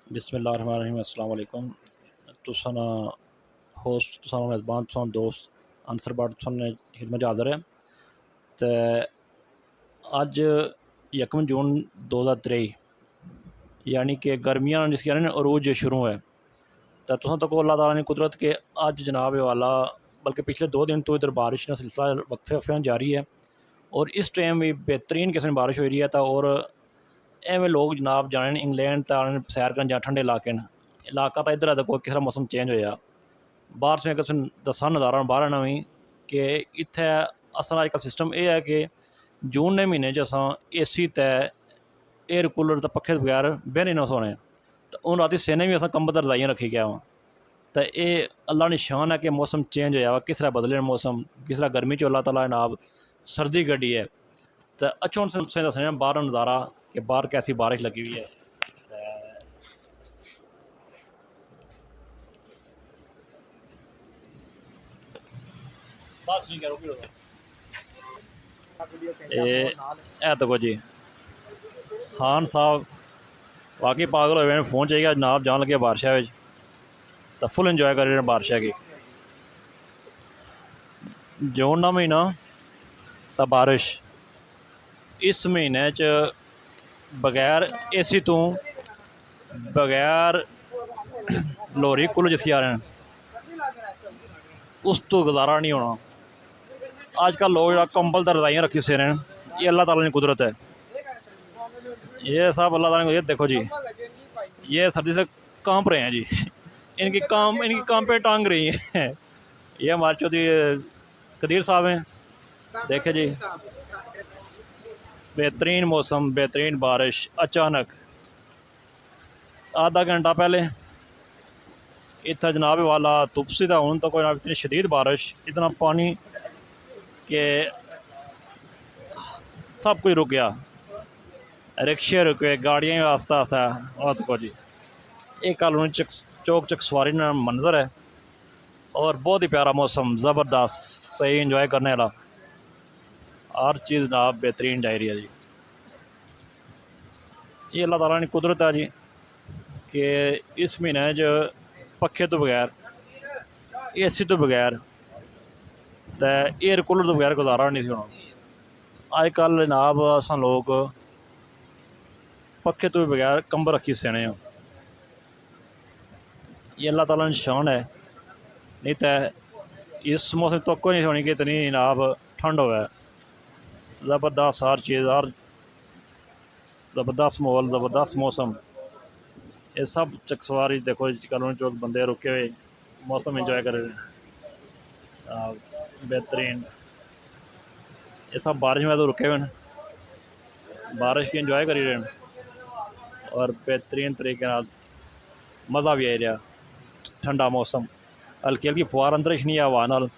बिस्मिल्लाहिर्रहमानिर्रहीम अस्सलाम वालेकुम। तुसां होस्ट तुसां मेज़बान तुसां दोस्त आंसर बाट तुसां खिदमत हाज़र है। तो अज 1 जून 2023 यानी कि गर्मियां जिसकी ना अरूज शुरू है। तो तुसां तक अल्लाह ताला ने कुदरत के अज जनाब वाला बल्कि पिछले 2 दिन तो इधर बारिश का सिलसिला वक्फे वक्फे जारी है और इस टाइम भी बेहतरीन किस्म की बारिश हो रही है। तो और एवं लोग जनाब जाने इंग्लैंड तो सैर कर जा ठंडे इलाके इलाका तो इधर है। कोई किस मौसम चेंज होया बाहर से किस दसा नज़ारा बाहर ना भी कि इत्थे असल अजकल सिस्टम यह है कि जून के महीने असा AC ते एयर कूलर तो पखे बगैर बेहने ना सोने। तो हूँ राती सेने भी असा कंबल रजाइयाँ रखी गया वा। तो ये अल्लाह निशान है कि मौसम चेंज होया वा किस तरह बदले मौसम किस तरह गर्मी चो अल्लाह ताला जनाब सर्दी कड्डी है। तो अच्छा हूँ दसने बाहर नज़ारा कि बाहर कैसी बारिश लगी हुई है। बस नहीं करो देखो जी खान साहब वाकई पागल हो फोन चाहिए जनाब जान लगे बारिशा तो फुल इंजॉय कर रहे हैं बारिशा की। जून का महीना तो बारिश इस महीने च बगैर AC तो बगैर लोहरी कूलर जिसकी आ रहे हैं उस तो गुजारा नहीं होना। आजकल लोग जो कंबल तो रजाइयाँ रखी से रहे हैं ये अल्लाह ताला की कुदरत है। ये सब अल्लाह ताला की देखो जी ये सर्दी से कांप रहे हैं जी इनकी काम पे टांग रही है। ये हमारे चौधरी कदीर साहब हैं। देखे जी बेहतरीन मौसम बेहतरीन बारिश अचानक आधा घंटा पहले इतना जनाब वाला तुपसी था हूँ तो कोई इतनी शदीद बारिश इतना पानी कि सब कुछ रुक गया। रिक्शे रुके गाड़ियाँ आस्ता आस्ता और तो जी एक कल चौक चकसवारी मंजर है और बहुत ही प्यारा मौसम ज़बरदस्त सही इंजॉय करने वाला हर चीज़ जनाब बेहतरीन जा रही है जी। ये अल्लाह ताला की कुदरत है जी कि इस महीने च पखे तो बगैर AC तो बगैर तो एयर कूलर तो बगैर गुजारा नहीं होना। अजकल जनाब अस लोग पखे तो बगैर कंबल रखी सेने। ये अल्लाह ताला निशान है नहीं तो इस मौसम तो कोई नहीं होनी कि इतनी जनाब ठंड हो ज़बरदस्त हर चीज़ हर ज़बरदस्त माहौल ज़बरदस्त मौसम। ये सब चकसवारी देखो कॉलोनी चौक बंदे रुके हुए मौसम इंजॉय कर रहे हैं बेहतरीन। ये सब बारिश में तो रुके हुए हैं बारिश की इंजॉय कर रहे हैं और बेहतरीन तरीके मज़ा भी आ रहा ठंडा मौसम हल्की हल्की फुहार अंदर नहीं हवा नाल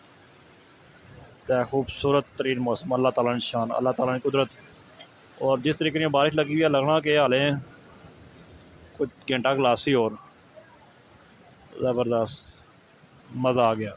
तो खूबसूरत तरीन मौसम अल्लाह ताला निशान अल्लाह ताला की कुदरत। और जिस तरीके की बारिश लगी हुई है लगना कि हाले कुछ घंटा ग्लास ही और ज़बरदस्त मज़ा आ गया।